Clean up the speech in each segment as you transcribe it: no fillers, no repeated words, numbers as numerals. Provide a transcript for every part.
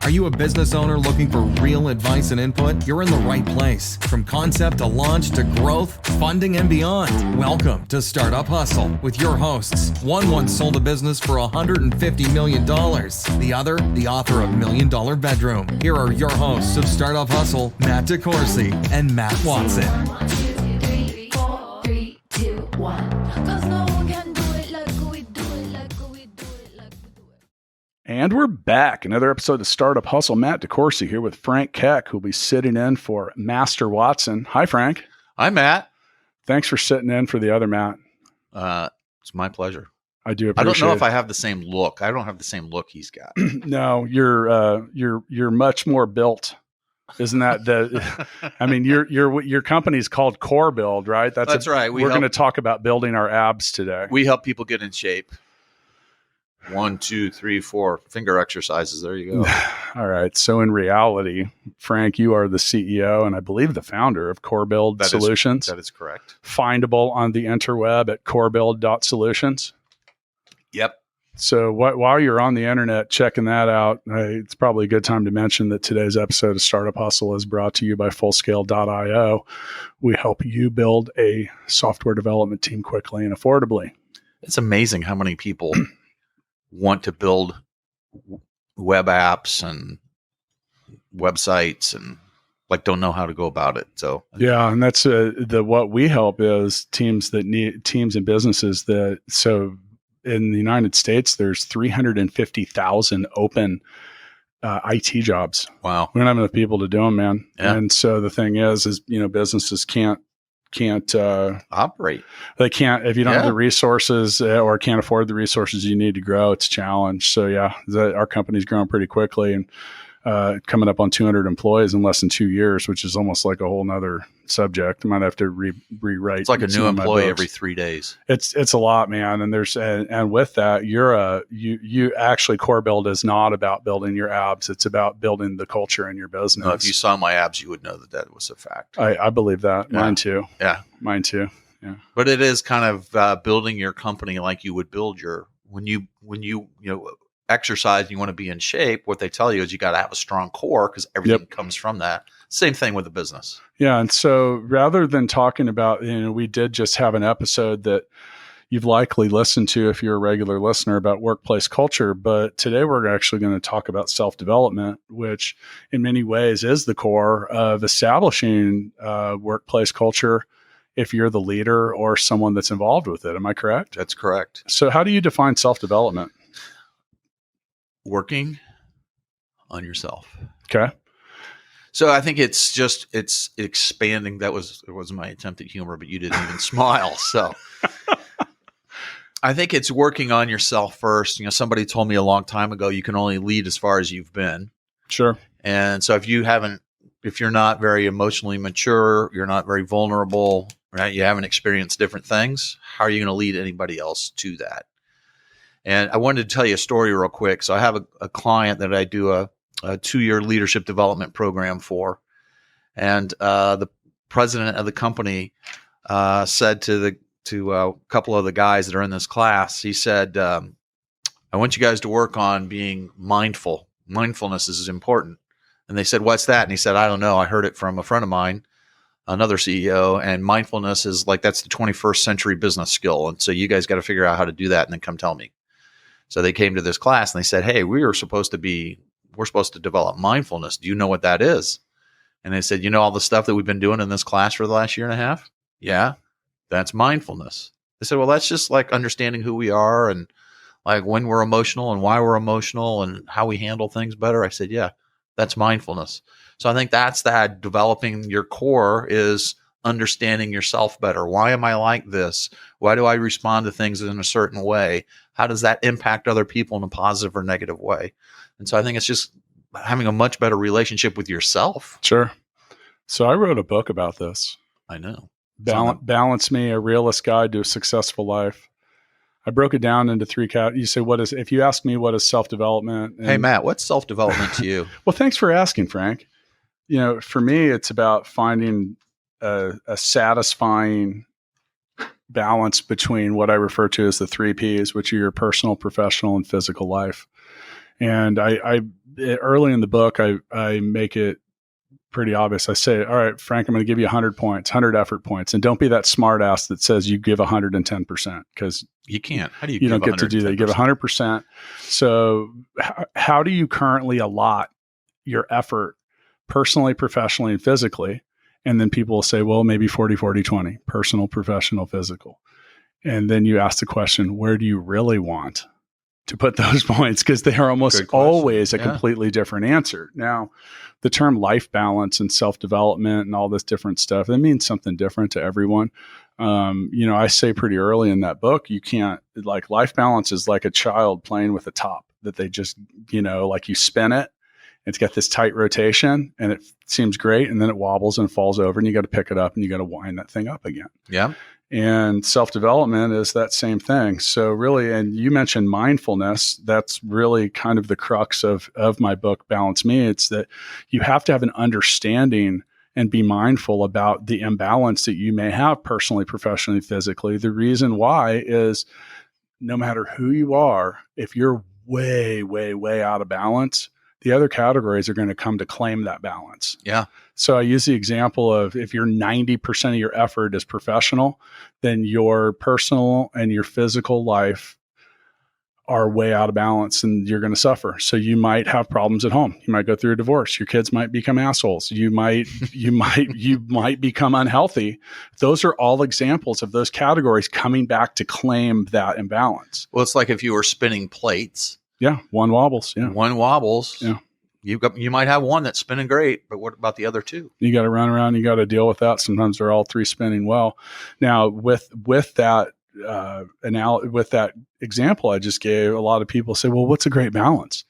Are you a business owner looking for real advice and input? You're in the right place. From concept to launch to growth, funding, and beyond. Welcome to Startup Hustle with your hosts. One once sold a business for $150 million. The other, the author of $1 Million Bedroom. Here are your hosts of Startup Hustle, Matt DeCoursey and Matt Watson. 1, 2, 3, 4, 3, 2, 1. 'Cause no one can do it like we do it, like we do it, like we do it. And we're back. Another episode of Startup Hustle. Matt DeCoursey here with Frank Keck, who'll be sitting in for Master Watson. Hi, Frank. Hi, Matt. Thanks for sitting in for the other Matt. It's my pleasure. I do I appreciate don't know if it. I have the same look. I don't have the same look he's got. No, you're much more built. Isn't that the? I mean, your company's called Core Build, right? That's right. We're going to talk about building our abs today. We help people get in shape. 1, 2, 3, 4 finger exercises. There you go. All right. So in reality, Frank, you are the CEO and I believe the founder of Core Build Solutions. That is correct. Findable on the interweb at corebuild.solutions. Yep. So while you're on the internet checking that out, it's probably a good time to mention that today's episode of Startup Hustle is brought to you by Fullscale.io. We help you build a software development team quickly and affordably. It's amazing how many people want to build web apps and websites and don't know how to go about it. So yeah, and that's what we help is teams and businesses that in the United States, there's 350,000 open IT jobs. Wow. We don't have enough people to do them, man. Yeah. And so the thing is businesses can't operate. They can't, if you don't have Yeah. the resources or can't afford the resources you need to grow, it's a challenge. So yeah, our company's growing pretty quickly and coming up on 200 employees in less than 2 years, which is almost like a whole nother subject. I might have to rewrite. It's like a some new of my employee books. every 3 days. It's a lot, man. And and with that, you actually Core Build is not about building your abs. It's about building the culture in your business. No, if you saw my abs, you would know that was a fact. I believe that. Yeah. Mine too. Yeah. Mine too. Yeah. But it is kind of building your company like you would build when you exercise and you want to be in shape. What they tell you is you got to have a strong core because everything comes from that. Same thing with a business. Yeah. And so rather than talking about, we did just have an episode that you've likely listened to if you're a regular listener about workplace culture. But today we're actually going to talk about self-development, which in many ways is the core of establishing workplace culture if you're the leader or someone that's involved with it. Am I correct? That's correct. So how do you define self-development? Working on yourself. Okay. So I think it's expanding. It was my attempt at humor, but you didn't even smile. So I think it's working on yourself first. Somebody told me a long time ago, you can only lead as far as you've been. Sure. And so if you're not very emotionally mature, you're not very vulnerable, right? You haven't experienced different things. How are you going to lead anybody else to that? And I wanted to tell you a story real quick. So I have a client that I do a 2-year leadership development program for. And the president of the company said to a couple of the guys that are in this class, he said, I want you guys to work on being mindful. Mindfulness is important. And they said, what's that? And he said, I don't know. I heard it from a friend of mine, another CEO, and mindfulness is that's the 21st century business skill. And so you guys got to figure out how to do that and then come tell me. So they came to this class and they said, hey, we're supposed to develop mindfulness. Do you know what that is? And they said, all the stuff that we've been doing in this class for the last year and a half? Yeah, that's mindfulness. They said, well, that's just like understanding who we are and like when we're emotional and why we're emotional and how we handle things better. I said, yeah, that's mindfulness. So I think that's that developing your core is understanding yourself better. Why am I like this? Why do I respond to things in a certain way? How does that impact other people in a positive or negative way? And so I think it's just having a much better relationship with yourself. Sure. So I wrote a book about this. I know. Balance Me, A Realist Guide to a Successful Life. I broke it down into 3 categories. You say, if you ask me what is self-development? Hey, Matt, what's self-development to you? Well, thanks for asking, Frank. For me, it's about finding a satisfying balance between what I refer to as the 3 Ps, which are your personal, professional, and physical life. And I early in the book, I make it pretty obvious. I say, all right, Frank, I'm going to give you 100 points, 100 effort points. And don't be that smart ass that says you give 110%, because You can't. How do you don't get to do that. You give 100%. So how do you currently allot your effort personally, professionally, and physically? And then people will say, well, maybe 40, 40, 20, personal, professional, physical. And then you ask the question, where do you really want to put those points? Because they are almost always a completely different answer. Now, the term life balance and self-development and all this different stuff, it means something different to everyone. I say pretty early in that book, you can't, like, life balance is like a child playing with a top that they just, like you spin it. It's got this tight rotation and it seems great. And then it wobbles and falls over and you got to pick it up and you got to wind that thing up again. Yeah. And self-development is that same thing. So really, and you mentioned mindfulness, that's really kind of the crux of my book, Balance Me. It's that you have to have an understanding and be mindful about the imbalance that you may have personally, professionally, physically. The reason why is no matter who you are, if you're way, way, way out of balance, the other categories are going to come to claim that balance. Yeah. So I use the example of if you're 90% of your effort is professional, then your personal and your physical life are way out of balance and you're going to suffer. So you might have problems at home. You might go through a divorce. Your kids might become assholes. You might become unhealthy. Those are all examples of those categories coming back to claim that imbalance. Well, it's like if you were spinning plates. Yeah. One wobbles. Yeah. One wobbles. Yeah. You might have one that's spinning great, but what about the other two? You got to run around. You got to deal with that. Sometimes they're all three spinning well. Now, with that with that example I just gave, a lot of people say, "Well, what's a great balance?"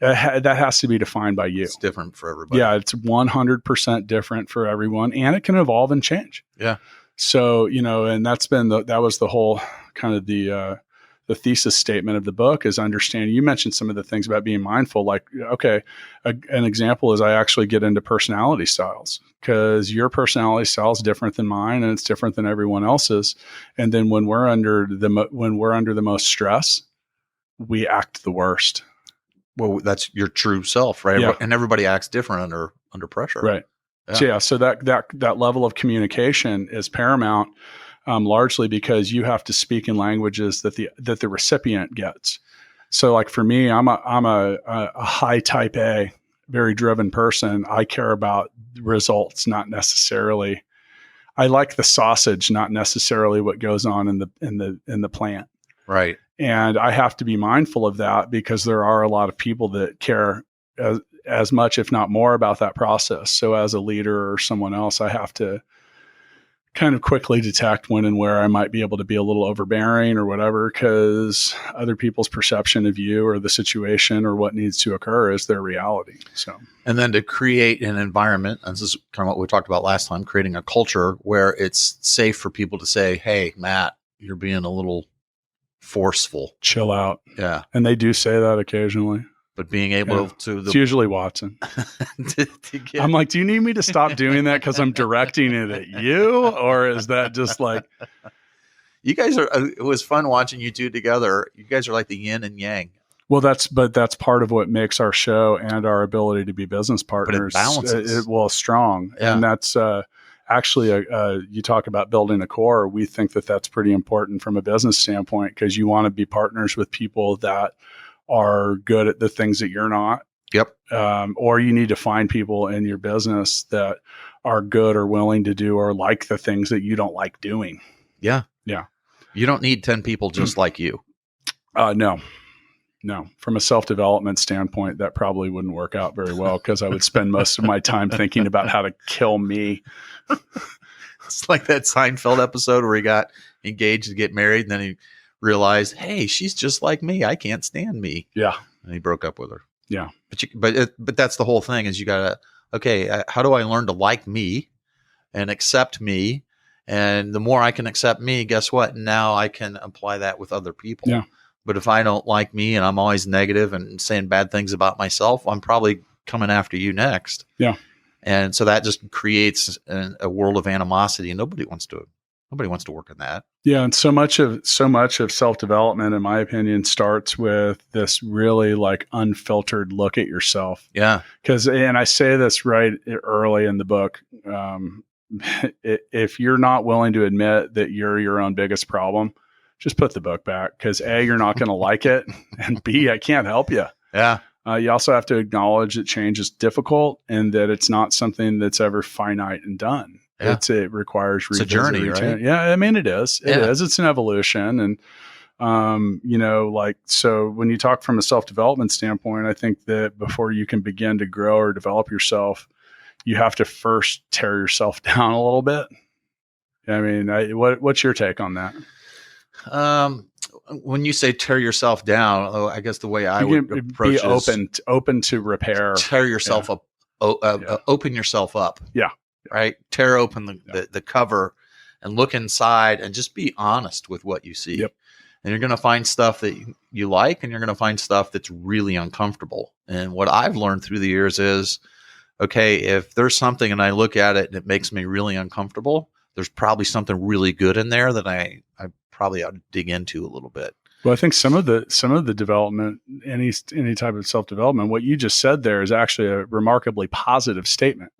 That has to be defined by you. It's different for everybody. Yeah, it's 100% different for everyone, and it can evolve and change. Yeah. So and that was the whole kind of the thesis statement of the book is understanding. You mentioned some of the things about being mindful, like, okay, an example is I actually get into personality styles because your personality style is different than mine and it's different than everyone else's. And then when we're under the most stress, we act the worst. Well, that's your true self, right? Yeah. And everybody acts different under pressure. Right. Yeah. So that level of communication is paramount. Largely because you have to speak in languages that the recipient gets. So, like for me, I'm a high type A, very driven person. I care about results, not necessarily. I like the sausage, not necessarily what goes on in the plant. Right. And I have to be mindful of that because there are a lot of people that care as much, if not more, about that process. So, as a leader or someone else, I have to kind of quickly detect when and where I might be able to be a little overbearing or whatever, because other people's perception of you or the situation or what needs to occur is their reality. So, and then to create an environment, and this is kind of what we talked about last time, creating a culture where it's safe for people to say, "Hey, Matt, you're being a little forceful. Chill out." Yeah. And they do say that occasionally. But being able to it's usually Watson. I'm like, do you need me to stop doing that because I'm directing it at you? Or is that just like... You guys are, it was fun watching you two together. You guys are like the yin and yang. Well, that's part of what makes our show and our ability to be business partners. But it balances. Strong. Yeah. And that's actually, you talk about building a core. We think that that's pretty important from a business standpoint because you want to be partners with people that are good at the things that you're not. Yep. Or you need to find people in your business that are good or willing to do or like the things that you don't like doing. Yeah. Yeah. You don't need 10 people just like you. No. From a self-development standpoint, that probably wouldn't work out very well because I would spend most of my time thinking about how to kill me. It's like that Seinfeld episode where he got engaged to get married and then he realized, hey, she's just like me. I can't stand me. Yeah. And he broke up with her. Yeah. But that's the whole thing is you got to, okay, how do I learn to like me and accept me? And the more I can accept me, guess what? Now I can apply that with other people. Yeah. But if I don't like me and I'm always negative and saying bad things about myself, I'm probably coming after you next. Yeah. And so that just creates a world of animosity and nobody wants to Nobody wants to work on that. Yeah, and so much of self-development, in my opinion, starts with this really like unfiltered look at yourself. Yeah. And I say this right early in the book, if you're not willing to admit that you're your own biggest problem, just put the book back, because A, you're not going to like it, and B, I can't help you. Yeah. You also have to acknowledge that change is difficult and that it's not something that's ever finite and done. Yeah. It requires It's a journey, right? Yeah, I mean, it is. It Yeah. is. It's an evolution. And, so when you talk from a self-development standpoint, I think that before you can begin to grow or develop yourself, you have to first tear yourself down a little bit. I mean, what's your take on that? When you say tear yourself down, I guess the way I would approach it is open to repair. Tear yourself up, open yourself up. Yeah. Right. Tear open the cover and look inside and just be honest with what you see. Yep. And you're going to find stuff that you like, and you're going to find stuff that's really uncomfortable. And what I've learned through the years is, okay, if there's something and I look at it and it makes me really uncomfortable, there's probably something really good in there that I probably ought to dig into a little bit. Well, I think some of the development, any type of self-development, what you just said there is actually a remarkably positive statement.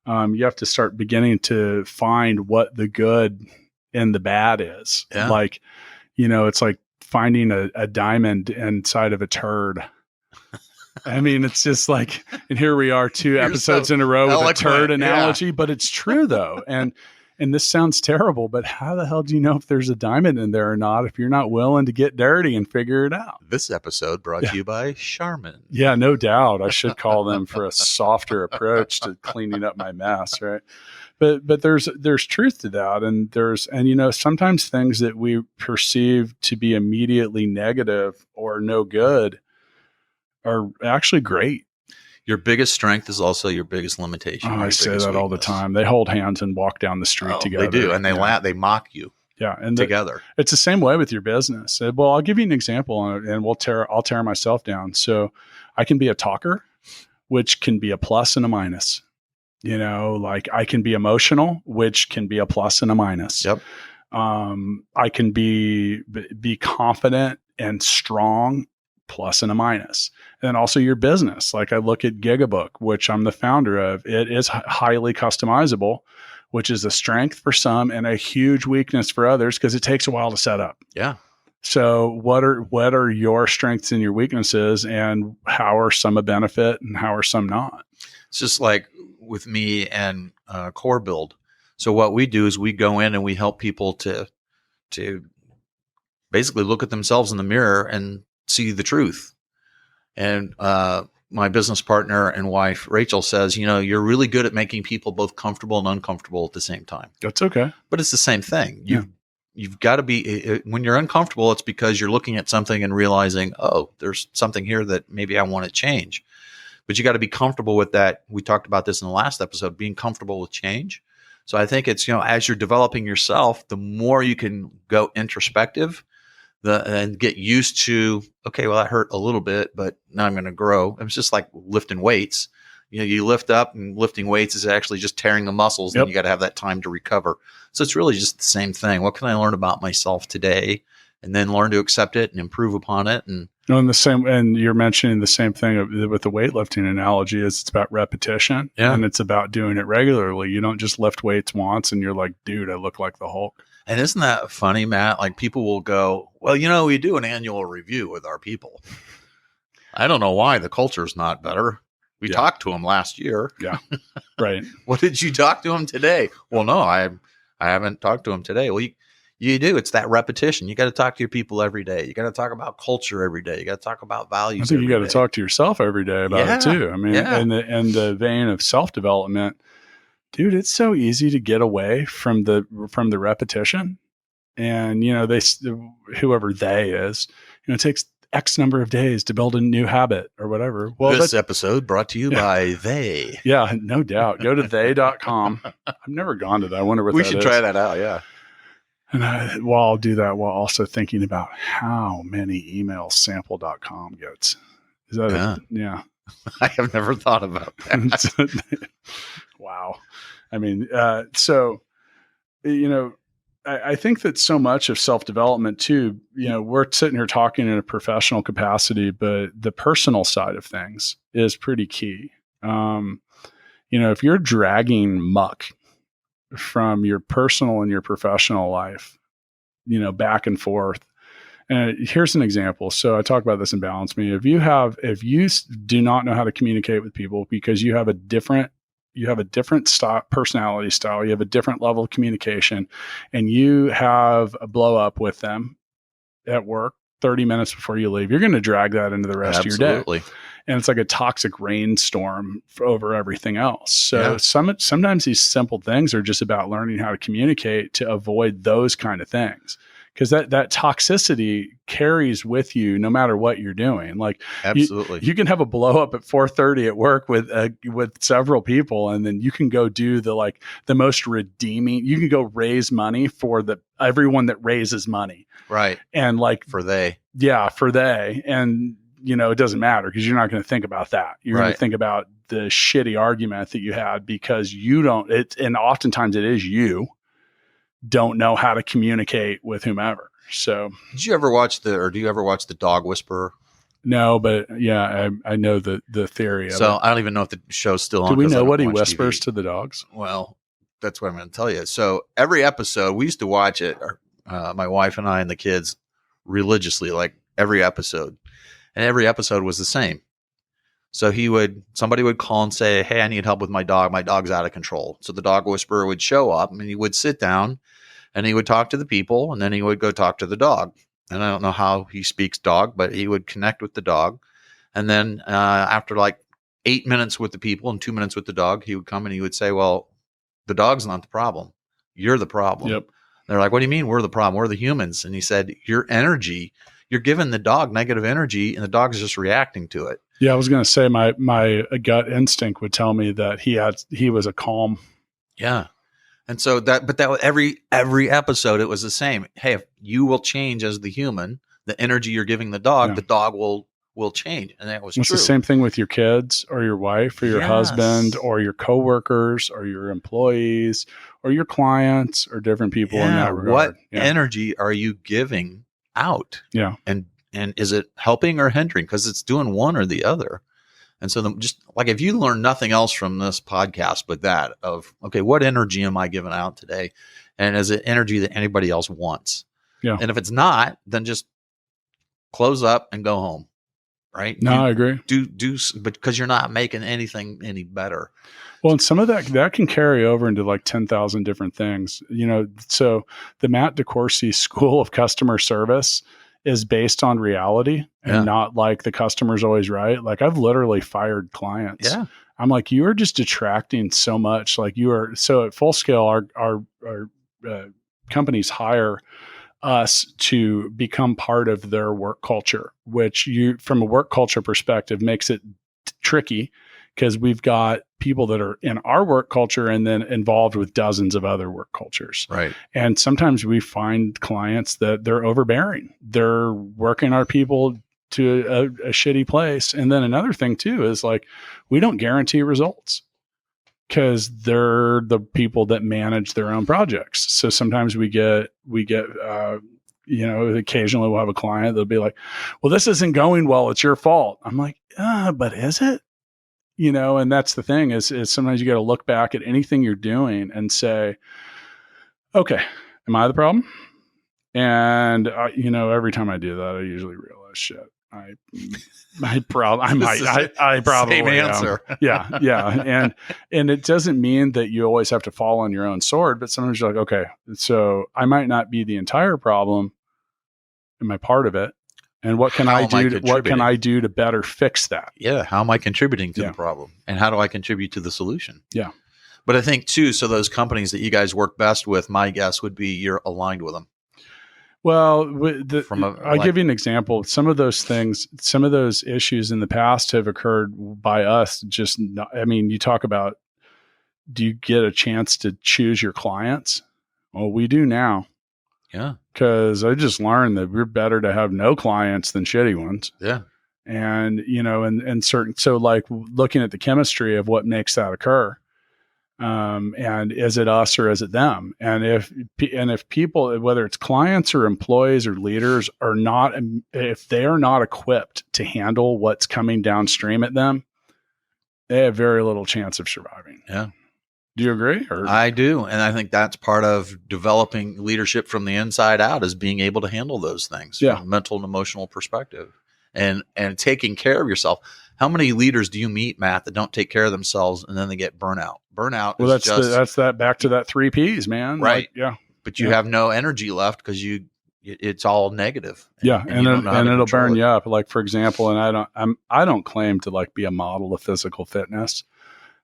You have to start beginning to find what the good and the bad is. Yeah. Like, it's like finding a diamond inside of a turd. I mean, it's just like, and here we are 2 episodes in a row with a turd analogy, but it's true though. And this sounds terrible, but how the hell do you know if there's a diamond in there or not if you're not willing to get dirty and figure it out? This episode brought to you by Charmin. Yeah, no doubt. I should call them for a softer approach to cleaning up my mess, right? But there's truth to that, and sometimes things that we perceive to be immediately negative or no good are actually great. Your biggest strength is also your biggest limitation. I say that all the time. They hold hands and walk down the street together. They do, and they laugh. They mock you. Yeah, and together. It's the same way with your business. Well, I'll give you an example, and I'll tear myself down. So I can be a talker, which can be a plus and a minus. Like I can be emotional, which can be a plus and a minus. Yep. I can be confident and strong, plus and a minus. And then also your business. Like I look at GigaBook, which I'm the founder of. It is highly customizable, which is a strength for some and a huge weakness for others because it takes a while to set up. Yeah. So what are your strengths and your weaknesses, and how are some a benefit and how are some not? It's just like with me and Core Build. So what we do is we go in and we help people to basically look at themselves in the mirror and see the truth. And my business partner and wife, Rachel, says, you're really good at making people both comfortable and uncomfortable at the same time. That's okay. But it's the same thing. You've got to be, when you're uncomfortable, it's because you're looking at something and realizing, oh, there's something here that maybe I want to change. But you got to be comfortable with that. We talked about this in the last episode, being comfortable with change. So I think it's, as you're developing yourself, the more you can go introspective and get used to, okay, well, that hurt a little bit, but now I'm going to grow. It's just like lifting weights. You lift up, and lifting weights is actually just tearing the muscles. Yep. And you got to have that time to recover. So it's really just the same thing. What can I learn about myself today? And then learn to accept it and improve upon it. And you're mentioning the same thing with the weightlifting analogy. Is it's about repetition, and it's about doing it regularly. You don't just lift weights once and you're like, dude, I look like the Hulk. And isn't that funny, Matt? Like people will go, well, we do an annual review with our people. I don't know why the culture's not better. We talked to them last year. Yeah, right. What did you talk to them today? Well, no, I haven't talked to them today. Well, you do. It's that repetition. You got to talk to your people every day. You got to talk about culture every day. You got to talk about values. I think you got to talk to yourself every day about it too. I mean, in the vein of self-development, dude, it's so easy to get away from the repetition. And, whoever they is, it takes X number of days to build a new habit or whatever. Well, this episode brought to you by they. Yeah, no doubt. Go to they.com. I've never gone to that. I wonder what we that should is. try that out. Yeah. And I'll do that while also thinking about how many emails sample.com gets. Is that yeah. I have never thought about that. Wow. I mean, so, I think that so much of self-development too, we're sitting here talking in a professional capacity, but the personal side of things is pretty key. If you're dragging muck from your personal and your professional life, back and forth. And here's an example. So I talk about this in Balance Me. If you do not know how to communicate with people because you have a different personality style, you have a different level of communication, and you have a blow up with them at work 30 minutes before you leave, you're going to drag that into the rest of your day. And it's like a toxic rainstorm over everything else. So sometimes these simple things are just about learning how to communicate to avoid those kind of things. Because that toxicity carries with you no matter what you're doing. Like absolutely, you can have a blow up at 4:30 at work with several people, and then you can go do the most redeeming. You can go raise money for everyone that raises money, right? And for they, and it doesn't matter because you're not going to think about that. You're going to think about the shitty argument that you had because you don't. And oftentimes it is you don't know how to communicate with whomever. So do you ever watch the Dog Whisperer? No, but yeah, I know the theory of it. So I don't even know if the show's still on. Do we know what he whispers to the dogs? Well, that's what I'm going to tell you. So every episode, we used to watch it, my wife and I and the kids religiously, like every episode. And every episode was the same. So somebody would call and say, hey, I need help with my dog. My dog's out of control. So the Dog Whisperer would show up and he would sit down and he would talk to the people and then he would go talk to the dog. And I don't know how he speaks dog, but he would connect with the dog. And then after like 8 minutes with the people and 2 minutes with the dog, he would come and he would say, well, the dog's not the problem. You're the problem. Yep. They're like, what do you mean we're the problem? We're the humans. And he said, your energy, you're giving the dog negative energy and the dog's just reacting to it. Yeah, I was going to say my gut instinct would tell me that he was a calm. Yeah. And so that every episode, it was the same. Hey, if you will change as the human, the energy you're giving the dog, the dog will change. And that was true. It's the same thing with your kids or your wife or your husband or your coworkers or your employees or your clients or different people in that regard. What energy are you giving out? Yeah. And is it helping or hindering? Because it's doing one or the other. And so just like if you learn nothing else from this podcast but that of, okay, what energy am I giving out today? And is it energy that anybody else wants? Yeah. And if it's not, then just close up and go home. Right? No, I agree. But because you're not making anything any better. Well, and some of that can carry over into like 10,000 different things. So the Matt DeCoursey School of Customer Service is based on reality and not like the customer's always right. Like I've literally fired clients. Yeah. I'm like, you are just detracting so much. Like you are. So at Full Scale, our companies hire us to become part of their work culture, which from a work culture perspective makes it tricky because we've got people that are in our work culture and then involved with dozens of other work cultures. Right. And sometimes we find clients that they're overbearing. They're working our people to a shitty place. And then another thing too is like, we don't guarantee results because they're the people that manage their own projects. So sometimes we get occasionally we'll have a client that'll be like, well, this isn't going well. It's your fault. I'm like, but is it? And that's the thing is sometimes you got to look back at anything you're doing and say, okay, am I the problem? And, every time I do that, I usually realize shit. I probably same answer. Yeah. And it doesn't mean that you always have to fall on your own sword, but sometimes you're like, okay, so I might not be the entire problem. Am I part of it? And what can I do to better fix that? Yeah. How am I contributing to the problem? And how do I contribute to the solution? Yeah. But I think too, so those companies that you guys work best with, my guess would be you're aligned with them. Well, I'll give you an example. Some of those issues in the past have occurred by us. You talk about, do you get a chance to choose your clients? Well, we do now. Yeah. Because I just learned that we're better to have no clients than shitty ones. Yeah. And, and certain, so like looking at the chemistry of what makes that occur, And is it us or is it them? And if people, whether it's clients or employees or leaders, are not, if they are not equipped to handle what's coming downstream at them, they have very little chance of surviving. Yeah. Do you agree? Or? I do. And I think that's part of developing leadership from the inside out, is being able to handle those things from a mental and emotional perspective, and taking care of yourself. How many leaders do you meet, Matt, that don't take care of themselves and then they get burnout? Burnout. Well, that's that back to that 3 Ps, man. Right. Like, yeah. But you have no energy left because it's all negative. And it'll burn you up. Like, for example, and I don't claim to like be a model of physical fitness,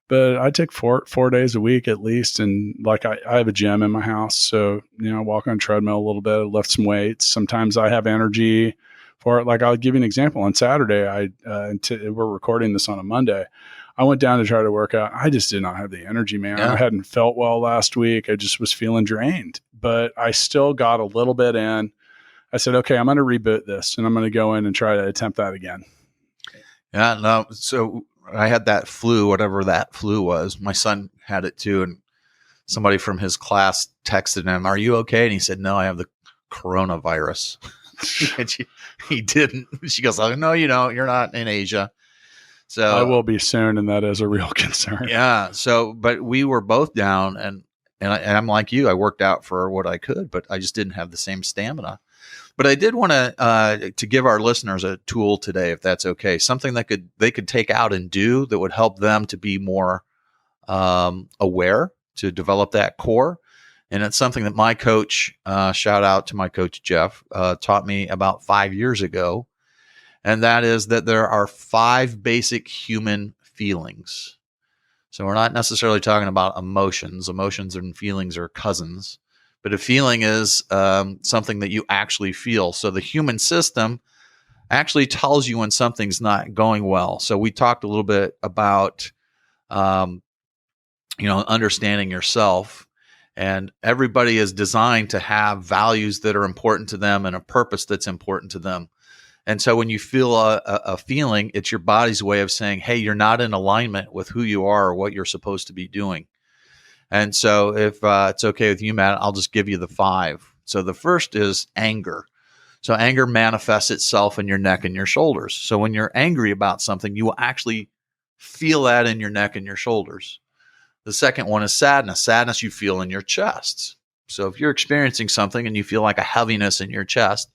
but I take 4 days a week at least. And like, I have a gym in my house. So, I walk on a treadmill a little bit, lift some weights. Sometimes I have energy for it. Like, I'll give you an example. On Saturday, we're recording this on a Monday. I went down to try to work out. I just did not have the energy, man. I hadn't felt well last week. I just was feeling drained, but I still got a little bit in. I said, okay, I'm going to reboot this and I'm going to go in and try to attempt that again. Yeah, no. So I had that flu, whatever that flu was. My son had it too. And somebody from his class texted him, "Are you okay?" And he said, "No, I have the coronavirus." And he didn't. She goes, "Oh, no, you don't. You're not in Asia." So I will be soon, and that is a real concern. Yeah. So, but we were both down, and I'm like you. I worked out for what I could, but I just didn't have the same stamina. But I did want to give our listeners a tool today, if that's okay. Something that they could take out and do that would help them to be more aware, to develop that core. And it's something that my coach, shout out to my coach Jeff, taught me about 5 years ago. And that is that there are 5 basic human feelings. So we're not necessarily talking about emotions. Emotions and feelings are cousins. But a feeling is something that you actually feel. So the human system actually tells you when something's not going well. So we talked a little bit about, understanding yourself. And everybody is designed to have values that are important to them and a purpose that's important to them. And so when you feel a feeling, it's your body's way of saying, hey, you're not in alignment with who you are or what you're supposed to be doing. And so if it's okay with you, Matt, I'll just give you the 5. So the first is anger. So anger manifests itself in your neck and your shoulders. So when you're angry about something, you will actually feel that in your neck and your shoulders. The second one is sadness. Sadness you feel in your chest. So if you're experiencing something and you feel like a heaviness in your chest,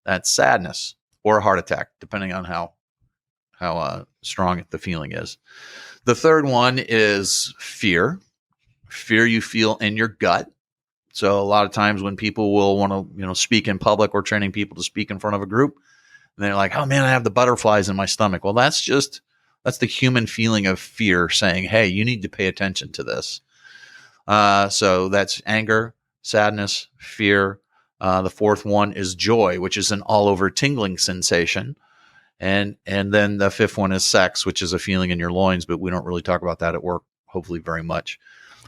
that's sadness. Or a heart attack, depending on how strong the feeling is. The third one is fear. Fear you feel in your gut. So a lot of times when people will want to, speak in public, or training people to speak in front of a group, and they're like, "Oh man, I have the butterflies in my stomach." Well, that's the human feeling of fear saying, "Hey, you need to pay attention to this." So that's anger, sadness, fear. The fourth one is joy, which is an all-over tingling sensation. And then the fifth one is sex, which is a feeling in your loins, but we don't really talk about that at work, hopefully very much.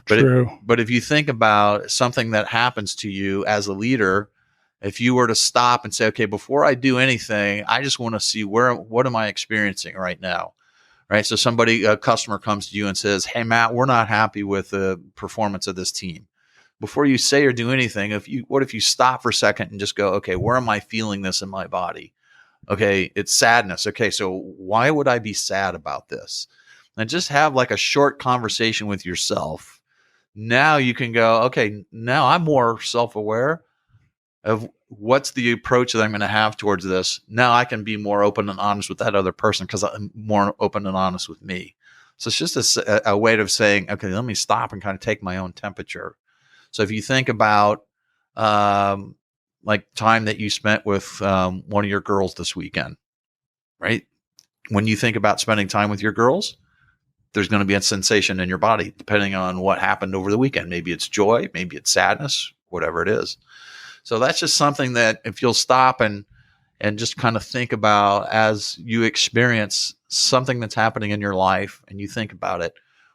True. But if you think about something that happens to you as a leader, if you were to stop and say, okay, before I do anything, I just want to see what am I experiencing right now? Right. So a customer comes to you and says, "Hey, Matt, we're not happy with the performance of this team." Before you say or do anything, what if you stop for a second and just go, okay, where am I feeling this in my body? Okay, it's sadness. Okay, so why would I be sad about this? And just have like a short conversation with yourself. Now you can go, okay, now I'm more self-aware of what's the approach that I'm going to have towards this. Now I can be more open and honest with that other person because I'm more open and honest with me. So it's just a way of saying, okay, let me stop and kind of take my own temperature. So if you think about like time that you spent with one of your girls this weekend, right? When you think about spending time with your girls, there's going to be a sensation in your body depending on what happened over the weekend. Maybe it's joy, maybe it's sadness, whatever it is. So that's just something that if you'll stop and just kind of think about as you experience something that's happening in your life and you think about it,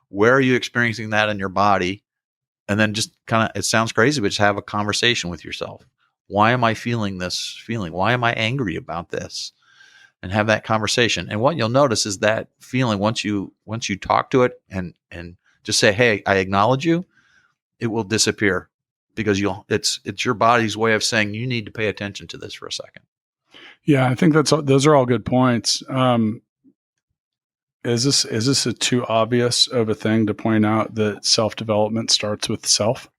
where are you experiencing that in your body? And then just kind of, it sounds crazy, but just have a conversation with yourself. Why am I feeling this feeling? Why am I angry about this? And have that conversation. And what you'll notice is that feeling, once you talk to it and just say, hey, I acknowledge you. It will disappear because it's your body's way of saying you need to pay attention to this for a second. Yeah, I think those are all good points. Is this a too obvious of a thing to point out that self-development starts with self?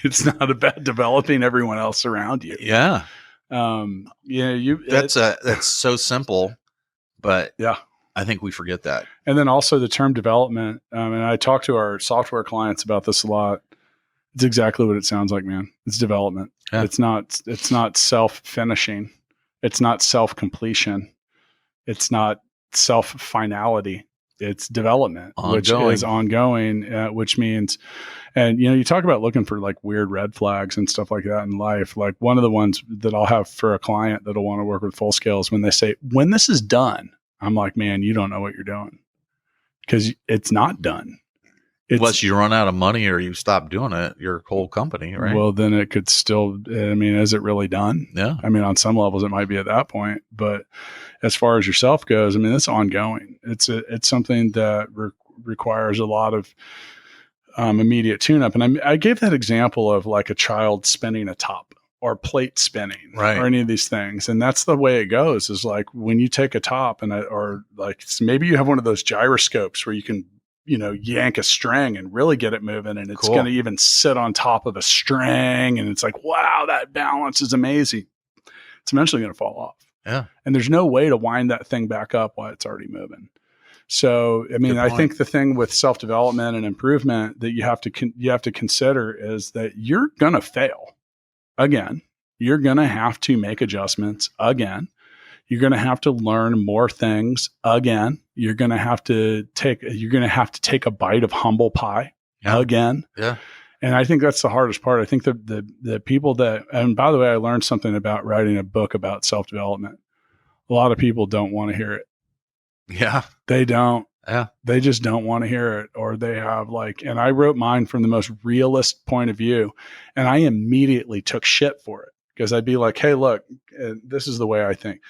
It's not about developing everyone else around you. Yeah. That's so simple, but yeah. I think we forget that. And then also the term development. And I talk to our software clients about this a lot. It's exactly what it sounds like, man. It's development. Yeah. It's not self-finishing. It's not self-completion. It's not self-finality. It's development, which is ongoing, which means, and you talk about looking for like weird red flags and stuff like that in life. Like one of the ones that I'll have for a client that'll want to work with full scale is when they say, when this is done, I'm like, man, you don't know what you're doing because it's not done. Unless you run out of money or you stop doing it, your whole company, right? Well, then it could still, is it really done? Yeah. On some levels it might be at that point, but as far as yourself goes, it's ongoing. It's something that requires a lot of immediate tune-up. And I gave that example of like a child spinning a top or plate spinning, right, or any of these things. And that's the way it goes is like when you take a top or like maybe you have one of those gyroscopes where you can yank a string and really get it moving, and it's going to even sit on top of a string, and it's like, wow, that balance is amazing. It's eventually going to fall off. Yeah. And there's no way to wind that thing back up while it's already moving. So, I think the thing with self-development and improvement that you have to consider is that you're going to fail again. You're going to have to make adjustments again. You're going to have to learn more things again. You're going to have to take a bite of humble pie again. Yeah. And I think that's the hardest part. I think the people that, and by the way, I learned something about writing a book about self-development. A lot of people don't want to hear it. Yeah. They don't. Yeah. They just don't want to hear it, or they have and I wrote mine from the most realist point of view, and I immediately took shit for it because I'd be like, hey, look, this is the way I think.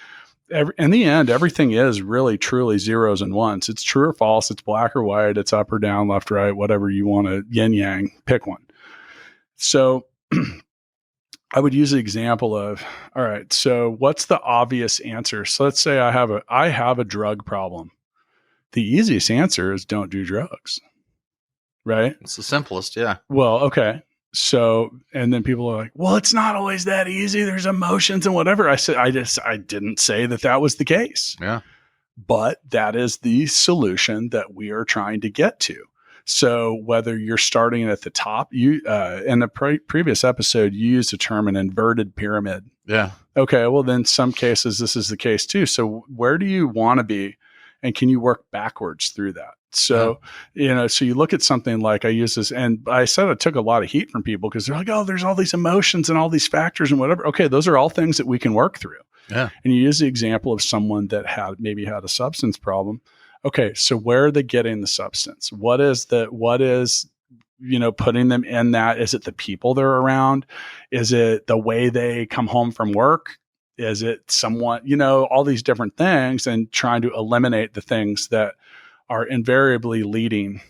In the end, everything is really, truly zeros and ones. It's true or false. It's black or white. It's up or down, left, right, whatever you want to yin yang, pick one. So I would use the example of, all right, so what's the obvious answer? So let's say I have a drug problem. The easiest answer is don't do drugs, right? It's the simplest. Yeah. Well, okay. So, and then people are like, well, it's not always that easy. There's emotions and whatever. I said, I didn't say that was the case. Yeah. But that is the solution that we are trying to get to. So whether you're starting at the top, in the previous episode, you used the term an inverted pyramid. Yeah. Okay. Well, then some cases, this is the case too. So where do you want to be? And can you work backwards through that? So, so you look at something like I use this, and I said I took a lot of heat from people because they're like, oh, there's all these emotions and all these factors and whatever. Okay, those are all things that we can work through. Yeah. And you use the example of someone that maybe had a substance problem. Okay, so where are they getting the substance? What is putting them in that? Is it the people they're around? Is it the way they come home from work? Is it someone, all these different things, and trying to eliminate the things that are invariably leading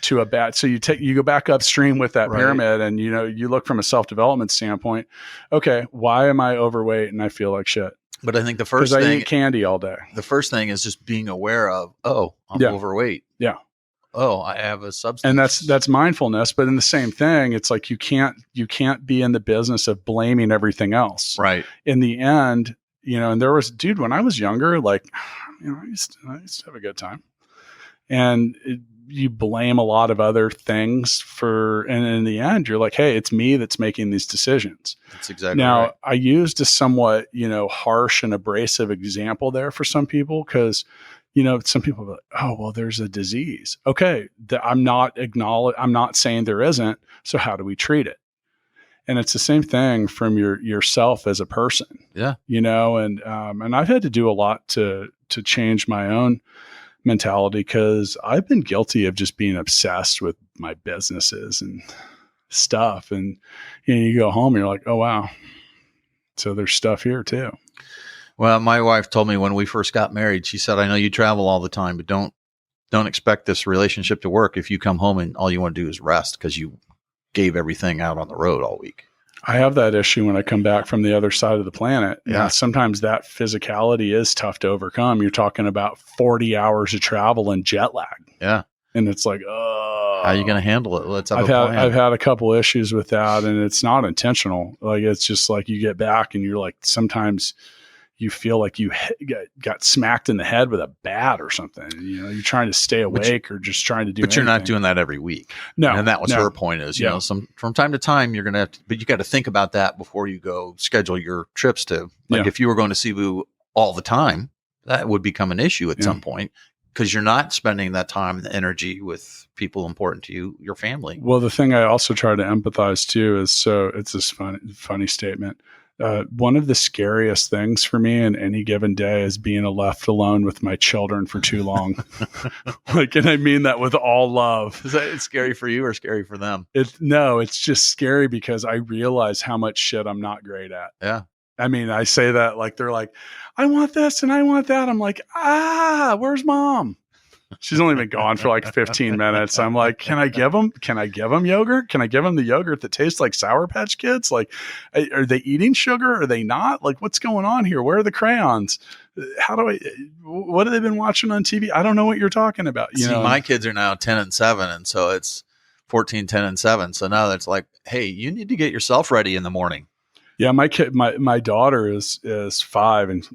to a bad. So you go back upstream with that pyramid, and you look from a self-development standpoint. Okay, why am I overweight and I feel like shit? But I think the first thing, I eat candy all day. The first thing is just being aware of, I'm overweight. Yeah. Oh, I have a substance. And that's mindfulness. But in the same thing, it's like you can't be in the business of blaming everything else. Right. In the end, and there was, dude, when I was younger, I used to have a good time. And you blame a lot of other things and in the end, you're like, hey, it's me that's making these decisions. That's exactly now, right. I used a somewhat, harsh and abrasive example there for some people because, some people are like, oh, well, there's a disease. Okay. I'm not saying there isn't. So how do we treat it? And it's the same thing from yourself as a person. Yeah. And I've had to do a lot to change my own mentality because I've been guilty of just being obsessed with my businesses and stuff. And you go home and you're like, oh, wow. So there's stuff here too. Well, my wife told me when we first got married, she said, I know you travel all the time, but don't don't expect this relationship to work if you come home and all you want to do is rest because you gave everything out on the road all week. I have that issue when I come back from the other side of the planet. Yeah. Sometimes that physicality is tough to overcome. You're talking about 40 hours of travel and jet lag. Yeah. And it's like, oh, how are you going to handle it? Let's have I've a plan. I've had a couple issues with that, and it's not intentional. Like, it's just like you get back and you're like, sometimes you feel like you got smacked in the head with a bat or something. You know, you're trying to stay awake or just trying to do But you're not anything. doing that every week. No. And that was no. her point is, you know, from time to time you're going to have to, but you got to think about that before you go schedule your trips to, like, Yeah. if you were going to Cebu all the time, that would become an issue at some point because you're not spending that time and the energy with people important to you, your family. Well, the thing I also try to empathize too is, so it's this funny statement. One of the scariest things for me in any given day is being left alone with my children for too long. Like, and I mean that with all love. Is that scary for you or scary for them? No, it's just scary because I realize how much shit I'm not great at. Yeah. I mean, I say that like, they're like, I want this and I want that. I'm like, where's mom? She's only been gone for like 15 minutes. I'm like, can I give them yogurt? Can I give them the yogurt that tastes like Sour Patch Kids? Like, are they eating sugar? Are they not? Like, what's going on here? Where are the crayons? What have they been watching on TV? I don't know what you're talking about. You know? My kids are now 10 and 7. And so it's 14, 10 and 7. So now it's like, hey, you need to get yourself ready in the morning. Yeah. My daughter is 5 and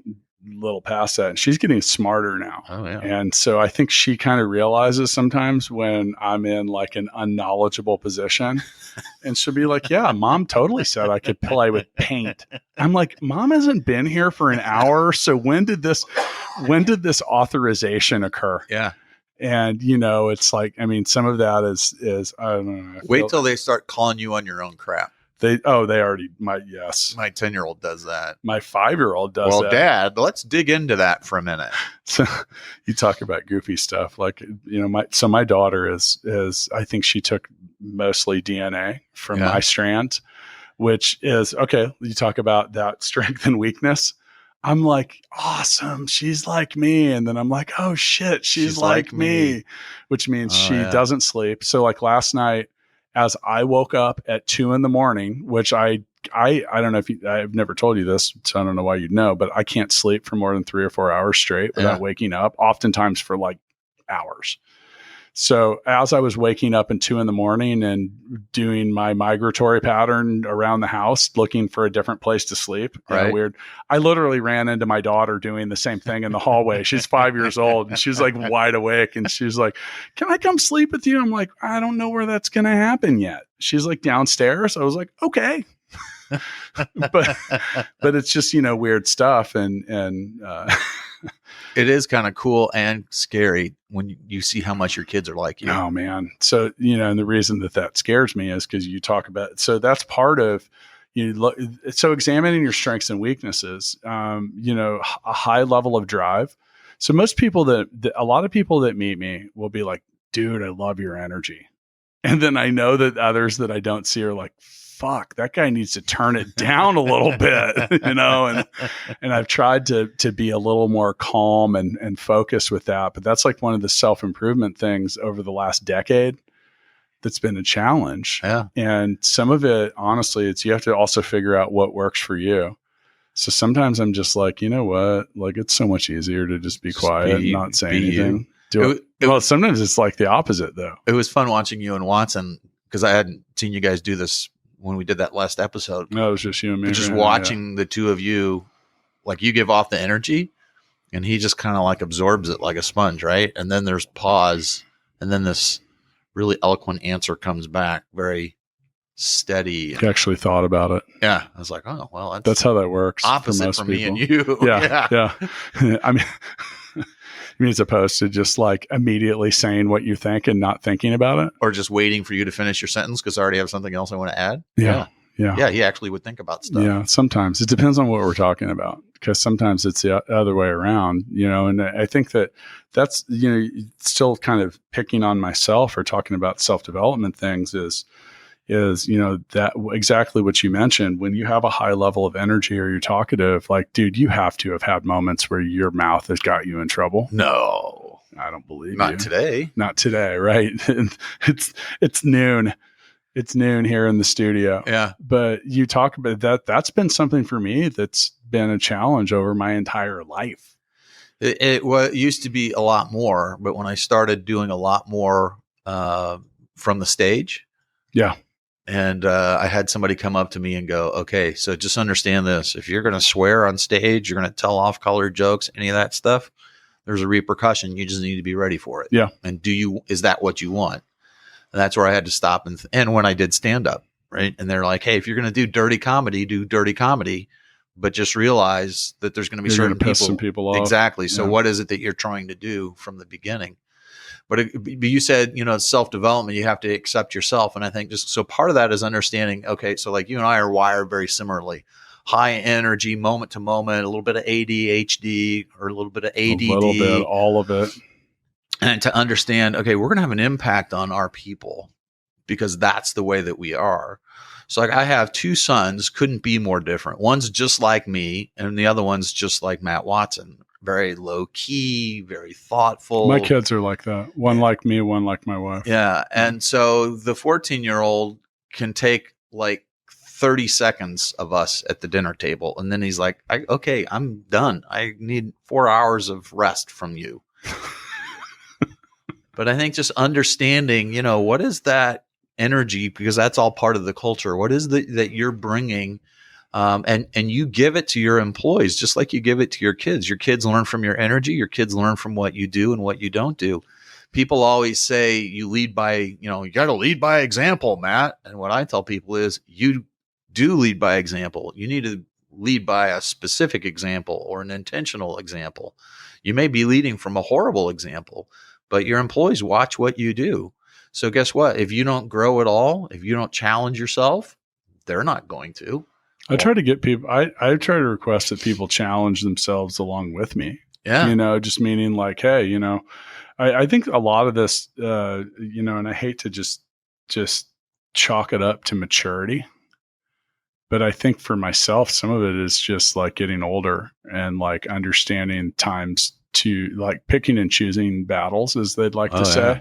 a little past that, and she's getting smarter now. Oh yeah. And so I think she kind of realizes sometimes when I'm in like an unknowledgeable position, and she'll be like, yeah, mom totally said I could play with paint. I'm like, mom hasn't been here for an hour. So when did this authorization occur? Yeah. And you know, it's like, I mean, some of that is I don't know. Wait till they start calling you on your own crap. They already My 10-year-old does that. My 5-year-old does that. Well, Dad, let's dig into that for a minute. So you talk about goofy stuff, like, you know, my daughter is I think she took mostly DNA from my strand, which is okay. You talk about that strength and weakness. I'm like, awesome. She's like me. And then I'm like, oh shit, she's like me, which means she doesn't sleep. So like last night, as I woke up at 2 a.m, which I don't know if I've never told you this, so I don't know why you'd know, but I can't sleep for more than 3 or 4 hours straight without waking up, oftentimes for like hours. So as I was waking up at 2 a.m. and doing my migratory pattern around the house, looking for a different place to sleep, weird. I literally ran into my daughter doing the same thing in the hallway. She's 5 years old and she's like wide awake. And she's like, can I come sleep with you? I'm like, I don't know where that's going to happen yet. She's like downstairs. I was like, okay. but it's just, you know, weird stuff. And it is kind of cool and scary when you see how much your kids are like you. Oh man. So, you know, and the reason that scares me is because you talk about, so that's part of, so examining your strengths and weaknesses, you know, a high level of drive. So most people a lot of people that meet me will be like, dude, I love your energy. And then I know that others that I don't see are like, fuck, that guy needs to turn it down a little bit, you know? And I've tried to be a little more calm and focused with that. But that's like one of the self-improvement things over the last decade that's been a challenge. Yeah. And some of it, honestly, you have to also figure out what works for you. So sometimes I'm just like, you know what? Like, it's so much easier to just be quiet and not say anything. Well, sometimes it's like the opposite though. It was fun watching you and Watson because I hadn't seen you guys do this when we did that last episode. No, it was just you and me. But just watching the two of you, like you give off the energy and he just kind of like absorbs it like a sponge, right? And then there's pause and then this really eloquent answer comes back, very steady. I actually thought about it. Yeah. I was like, oh, well, that's how that works. Opposite for me and you. Yeah. I mean, as opposed to just like immediately saying what you think and not thinking about it. Or just waiting for you to finish your sentence because I already have something else I want to add. Yeah. Yeah, he actually would think about stuff. Yeah, sometimes. It depends on what we're talking about because sometimes it's the other way around, you know, and I think that's, you know, still kind of picking on myself or talking about self-development things is, you know, that exactly what you mentioned. When you have a high level of energy or you're talkative, like, dude, you have to have had moments where your mouth has got you in trouble. No. I don't believe you. Not today. Not today, right? It's noon. It's noon here in the studio. Yeah. But you talk about that. That's been something for me that's been a challenge over my entire life. It used to be a lot more, but when I started doing a lot more from the stage, Yeah. and I had somebody come up to me and go, okay, so just understand this. If you're going to swear on stage, you're going to tell off-color jokes, any of that stuff, there's a repercussion. You just need to be ready for it. Yeah. And is that what you want? And that's where I had to stop. And when I did stand up, right. And they're like, hey, if you're going to do dirty comedy, but just realize that there's going to be You're certain gonna piss some people off. Exactly. So Yeah. what is it that you're trying to do from the beginning? But you said, self-development, you have to accept yourself. And I think so part of that is understanding, okay, so like you and I are wired very similarly. High energy, moment to moment, a little bit of ADHD or a little bit of ADD. A little bit, all of it. And to understand, okay, we're going to have an impact on our people because that's the way that we are. So like I have 2 sons, couldn't be more different. One's just like me and the other one's just like Matt Watson. Very low key, very thoughtful. My kids are like that. One like me, one like my wife. Yeah. And so the 14-year-old can take like 30 seconds of us at the dinner table. And then he's like, okay, I'm done. I need 4 hours of rest from you. But I think just understanding, what is that energy? Because that's all part of the culture. What is that you're bringing? And you give it to your employees, just like you give it to your kids. Your kids learn from your energy. Your kids learn from what you do and what you don't do. People always say you lead by, you got to lead by example, Matt. And what I tell people is you do lead by example. You need to lead by a specific example or an intentional example. You may be leading from a horrible example, but your employees watch what you do. So guess what? If you don't grow at all, if you don't challenge yourself, they're not going to. I try to get people, I try to request that people challenge themselves along with me. Yeah. Just meaning like, hey, I think a lot of this, and I hate to just chalk it up to maturity, but I think for myself, some of it is just like getting older and like understanding times to like picking and choosing battles, as they'd like to say.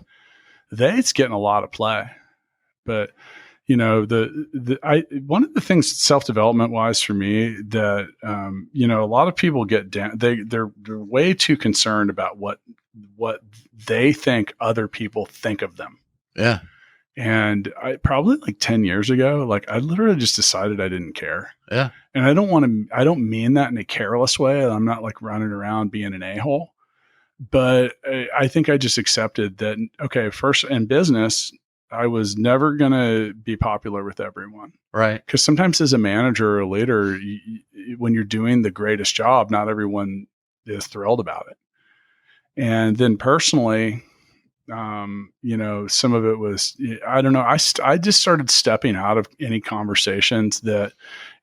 It's getting a lot of play, but one of the things self-development wise for me that, a lot of people get down, they're way too concerned about what they think other people think of them. Yeah. And I probably like 10 years ago, like I literally just decided I didn't care. Yeah. And I don't mean that in a careless way. I'm not like running around being an a-hole, but I think I just accepted that, okay, first in business, I was never going to be popular with everyone. Right. Because sometimes as a manager or a leader, when you're doing the greatest job, not everyone is thrilled about it. And then personally, some of it was, I don't know. I just started stepping out of any conversations that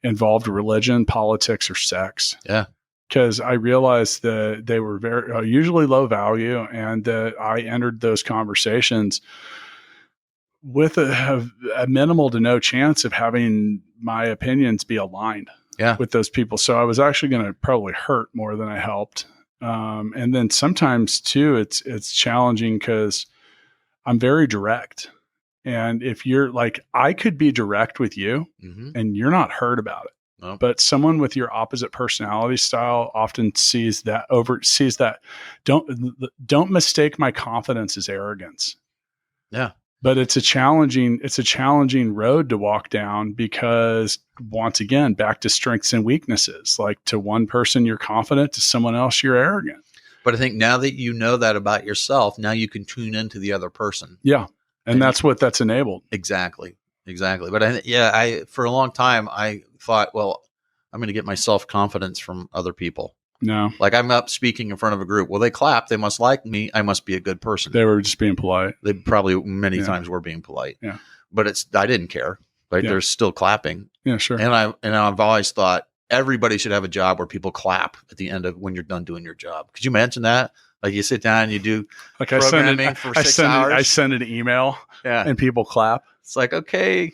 involved religion, politics, or sex. Yeah. Because I realized that they were very usually low value, and that I entered those conversations with a minimal to no chance of having my opinions be aligned with those people. So I was actually going to probably hurt more than I helped. And then sometimes too, it's challenging because I'm very direct. And if you're like, I could be direct with you and you're not hurt about it. Nope. But someone with your opposite personality style often sees that. Don't mistake my confidence as arrogance. Yeah. But it's a challenging road to walk down, because once again, back to strengths and weaknesses, like to one person, you're confident, to someone else, you're arrogant. But I think now that you know that about yourself, now you can tune into the other person. Yeah. And that's enabled. Exactly. But for a long time, I thought, well, I'm going to get my self-confidence from other people. No. Like I'm up speaking in front of a group. Well, they clap. They must like me. I must be a good person. They were just being polite. They probably many times were being polite. Yeah. But I didn't care. Right. Yeah. They're still clapping. Yeah, sure. And I've always thought everybody should have a job where people clap at the end of when you're done doing your job. Could you imagine that? Like you sit down and you do programming for 6 hours. I send an email and people clap. It's like, okay,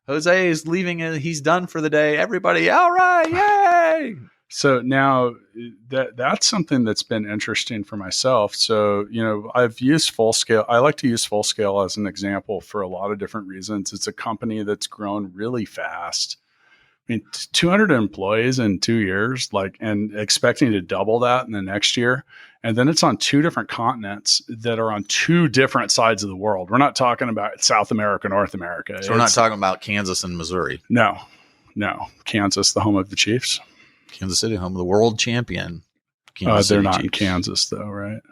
Jose is leaving and he's done for the day. Everybody, all right, yay. So now that's something that's been interesting for myself. So, I've used Full Scale. I like to use Full Scale as an example for a lot of different reasons. It's a company that's grown really fast. I mean, 200 employees in 2 years, and expecting to double that in the next year. And then it's on 2 different continents that are on 2 different sides of the world. We're not talking about South America, North America. So we're not talking about Kansas and Missouri. No. Kansas, the home of the Chiefs. Kansas City, home of the world champion. Kansas They're City not Chiefs. in Kansas, though, right?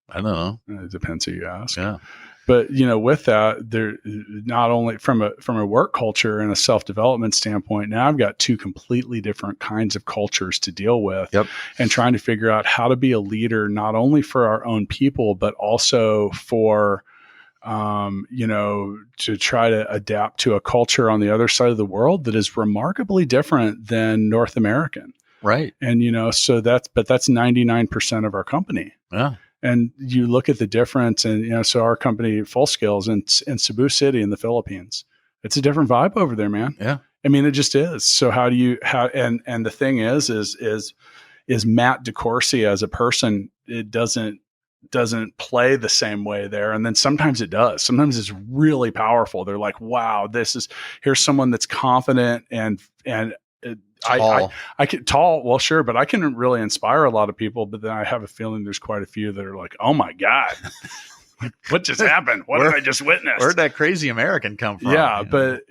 I don't know. It depends who you ask. Yeah. But with that, there not only from a work culture and a self-development standpoint, now I've got 2 completely different kinds of cultures to deal with, and trying to figure out how to be a leader not only for our own people, but also for to try to adapt to a culture on the other side of the world that is remarkably different than North American. Right. And, so that's 99% of our company. Yeah. And you look at the difference, and so our company Full Scale is in Cebu City in the Philippines. It's a different vibe over there, man. Yeah. I mean, it just is. So and the thing is Matt DeCoursey as a person, it doesn't play the same way there. And then sometimes it does. Sometimes it's really powerful. They're like, wow, here's someone that's confident and Tall. I can tall. Well, sure. But I can really inspire a lot of people. But then I have a feeling there's quite a few that are like, oh my God, what just happened? What did I just witness? Where'd that crazy American come from? Yeah. But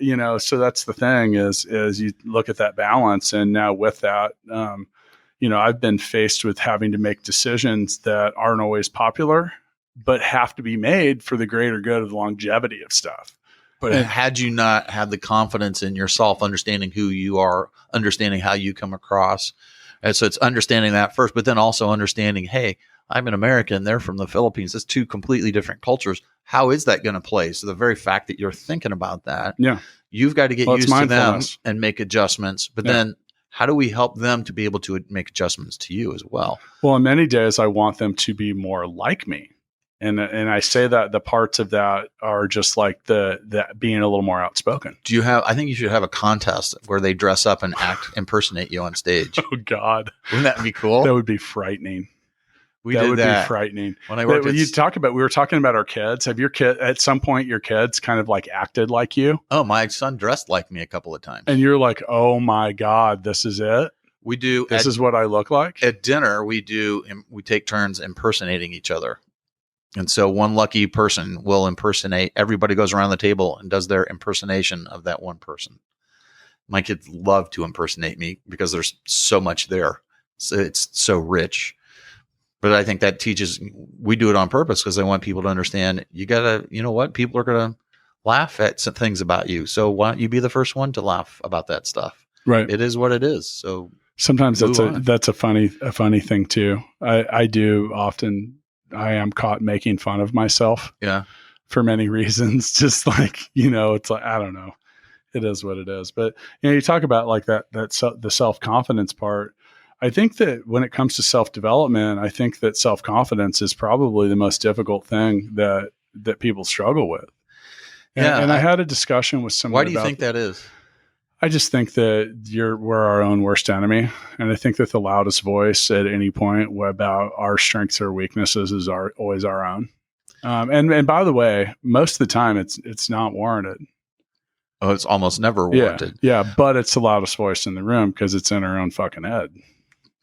so that's the thing is you look at that balance. And now with that, I've been faced with having to make decisions that aren't always popular, but have to be made for the greater good of the longevity of stuff. But had you not had the confidence in yourself, understanding who you are, understanding how you come across, and so it's understanding that first, but then also understanding, hey, I'm an American, they're from the Philippines. It's 2 completely different cultures. How is that going to play? So the very fact that you're thinking about that, you've got to get used to them and make adjustments. But then how do we help them to be able to make adjustments to you as well? Well, in many days, I want them to be more like me. And I say that the parts of that are just like that being a little more outspoken. I think you should have a contest where they dress up and impersonate you on stage. Oh God. Wouldn't that be cool? That would be frightening. That would be frightening. When I worked we were talking about our kids. Have at some point your kids kind of like acted like you? Oh, my son dressed like me a couple of times. And you're like, oh my God, this is it? We do. This is what I look like? At dinner, we take turns impersonating each other. And so one lucky person will impersonate. Everybody goes around the table and does their impersonation of that one person. My kids love to impersonate me because there's so much there. So it's so rich. But I think that we do it on purpose because I want people to understand people are going to laugh at some things about you. So why don't you be the first one to laugh about that stuff? Right. It is what it is. So sometimes that's a funny thing too. I do often. I am caught making fun of myself. Yeah. For many reasons. Just like, it's like, I don't know. It is what it is. But, you talk about like the self-confidence part. I think that when it comes to self-development, I think that self-confidence is probably the most difficult thing that people struggle with. And I had a discussion with someone. Why do you think that is? I just think that we're our own worst enemy. And I think that the loudest voice at any point about our strengths or weaknesses is always our own. And by the way, most of the time it's not warranted. Oh, it's almost never warranted. Yeah. But it's the loudest voice in the room because it's in our own fucking head.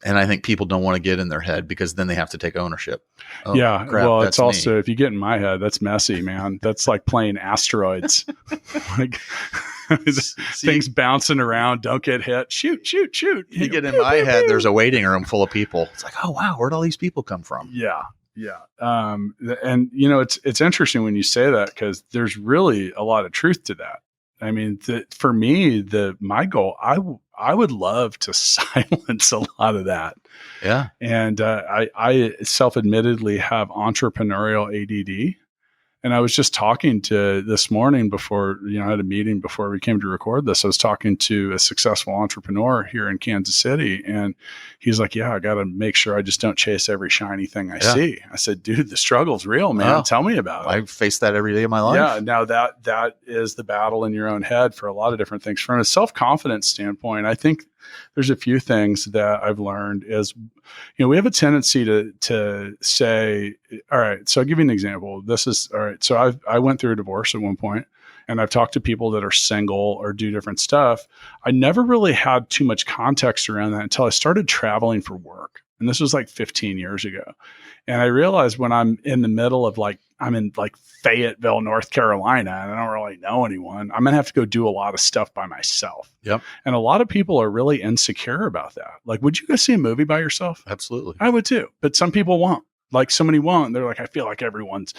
And I think people don't want to get in their head because then they have to take ownership. Oh, yeah. crap, well, it's also, me. If you get in my head, that's messy, man. That's like playing asteroids. Like things bouncing around. Don't get hit. Shoot. You get in my head, there's a waiting room full of people. It's like, oh, wow, where'd all these people come from? Yeah. And it's interesting when you say that because there's really a lot of truth to that. I mean, for me, my goal, I would love to silence a lot of that. Yeah. And I self-admittedly have entrepreneurial ADD. And I was just talking to this morning before, I had a meeting before we came to record this. I was talking to a successful entrepreneur here in Kansas City. And he's like, yeah, I got to make sure I just don't chase every shiny thing I see. I said, dude, the struggle's real, man. Wow. Tell me about it. I face that every day of my life. Yeah. Now that is the battle in your own head for a lot of different things. From a self-confidence standpoint, I think there's a few things that I've learned is, we have a tendency to say, all right, so I'll give you an example. This is, all right, so I went through a divorce at one point, and I've talked to people that are single or do different stuff. I never really had too much context around that until I started traveling for work. And this was like 15 years ago. And I realized when I'm in the middle of I'm in Fayetteville, North Carolina, and I don't really know anyone, I'm going to have to go do a lot of stuff by myself. Yep. And a lot of people are really insecure about that. Like, would you go see a movie by yourself? Absolutely. I would too. But some people won't. Like, so many won't. They're like, I feel like everyone's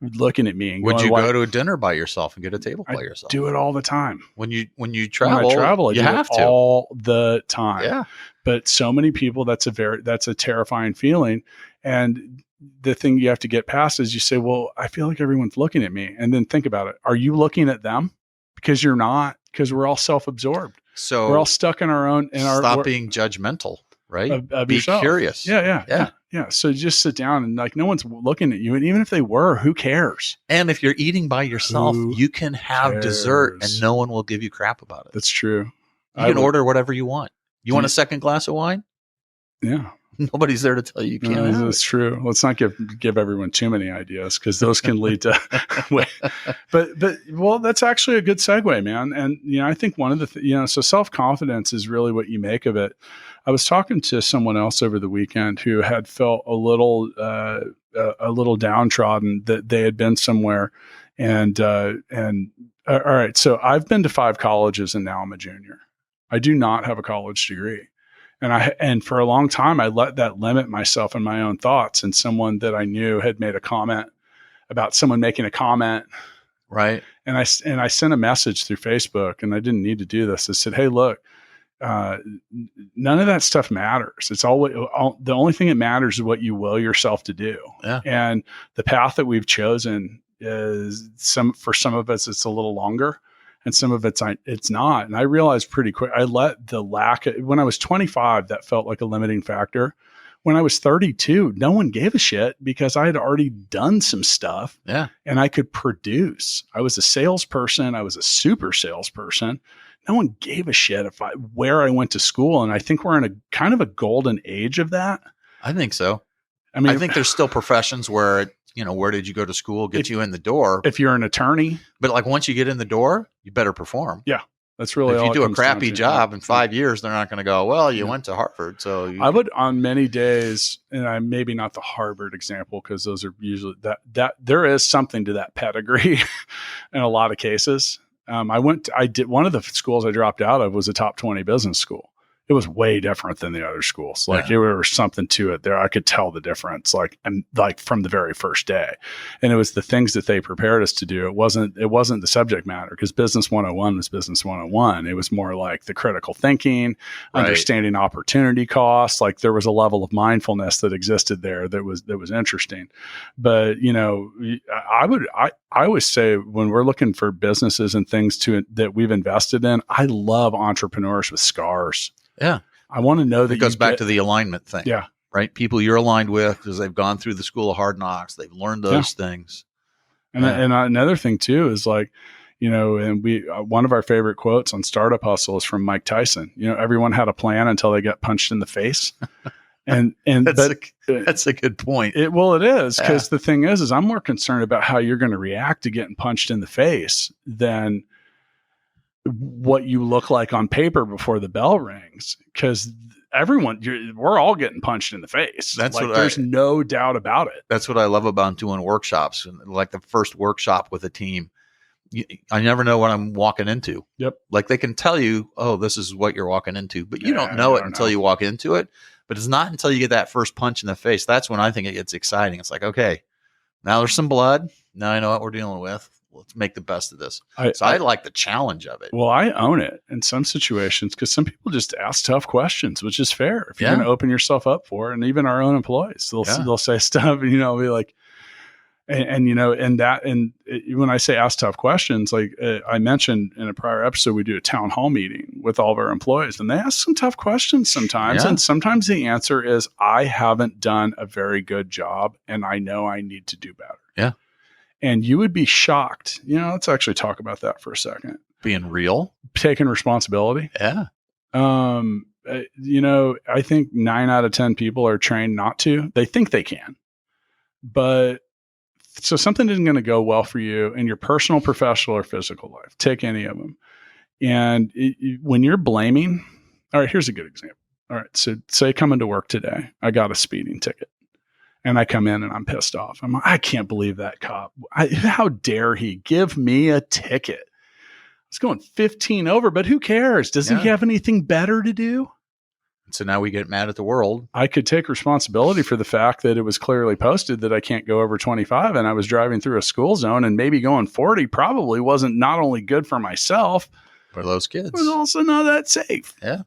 looking at me. And would going, you go to a dinner by yourself and get a table by yourself? Do it all the time. When you I travel, do have it to all the time. Yeah. But so many people, that's a terrifying feeling. And the thing you have to get past is you say, well, I feel like everyone's looking at me. And then think about it. Are you looking at them? Because you're not, because we're all self-absorbed. So we're all stuck in our own, stop being judgmental, right? Of Be yourself. curious. Yeah. So just sit down and no one's looking at you. And even if they were, who cares? And if you're eating by yourself, you can have dessert and no one will give you crap about it. That's true. You can order whatever you want. You want a second glass of wine? Yeah. Nobody's there to tell you can't have That's true. Let's not give everyone too many ideas, because those can lead to but well, that's actually a good segue, man. And I think one of the so self-confidence is really what you make of it. I was talking to someone else over the weekend who had felt a little downtrodden, that they had been somewhere and all right, so I've been to 5 colleges and now I'm a junior. I do not have a college degree. And for a long time, I let that limit myself and my own thoughts. And someone that I knew had made a comment about someone making a comment. Right. And I sent a message through Facebook, and I didn't need to do this. I said, hey, look, none of that stuff matters. It's the only thing that matters is what you will yourself to do. Yeah. And the path that we've chosen is for some of us, it's a little longer. And some of it's not. And I realized pretty quick, I let the when I was 25, that felt like a limiting factor. When I was 32, no one gave a shit because I had already done some stuff. Yeah. And I could produce. I was a salesperson. I was a super salesperson. No one gave a shit where I went to school. And I think we're in a kind of a golden age of that. I think so. I mean, I think there's still professions where, where did you go to school? Get you in the door. If you're an attorney. But once you get in the door, you better perform. Yeah. That's really if all you do it a comes crappy down to. job in 5 years, they're not going to go, well, you went to Harvard. So I would, on many days, and I maybe not the Harvard example, because those are usually that there is something to that pedigree in a lot of cases. I did one of the schools I dropped out of was a top 20 business school. It was way different than the other schools. There was something to it there. I could tell the difference, from the very first day. And it was the things that they prepared us to do. It wasn't the subject matter, because Business 101 was Business 101. It was more like the critical thinking, understanding opportunity costs. There was a level of mindfulness that existed there that was interesting. But, I always say, when we're looking for businesses and things that we've invested in, I love entrepreneurs with scars. Yeah. I want to know that it goes back to the alignment thing. Yeah. Right. People you're aligned with because they've gone through the school of hard knocks. They've learned those things. And another thing too is and one of our favorite quotes on Startup Hustle is from Mike Tyson. Everyone had a plan until they got punched in the face. And that's a good point. It is, because the thing is I'm more concerned about how you're going to react to getting punched in the face than what you look like on paper before the bell rings, because we're all getting punched in the face. There's no doubt about it. That's what I love about doing workshops, like the first workshop with a team. I never know what I'm walking into. Yep. They can tell you, oh, this is what you're walking into, but you don't know it until you walk into it. But it's not until you get that first punch in the face. That's when I think it gets exciting. It's like, okay, now there's some blood. Now I know what we're dealing with. Let's make the best of this. I like the challenge of it. Well, I own it in some situations, because some people just ask tough questions, which is fair. If you're going to open yourself up for it, and even our own employees, they'll say stuff, be like, when I say ask tough questions, I mentioned in a prior episode, we do a town hall meeting with all of our employees, and they ask some tough questions sometimes. And sometimes the answer is, I haven't done a very good job and I know I need to do better. Yeah. And you would be shocked. Let's actually talk about that for a second. Being real. Taking responsibility. Yeah. I think 9 out of 10 people are trained not to. They think they can, but so something isn't going to go well for you in your personal, professional, or physical life. Take any of them. And when you're blaming, all right, here's a good example. All right. So say coming to work today, I got a speeding ticket and I come in and I'm pissed off. I'm like, I can't believe that cop. How dare he give me a ticket? It's going 15 over, but who cares? Doesn't he have anything better to do? So now we get mad at the world. I could take responsibility for the fact that it was clearly posted that I can't go over 25 and I was driving through a school zone, and maybe going 40 probably wasn't not only good for myself, for those kids. It was also not that safe. Yeah.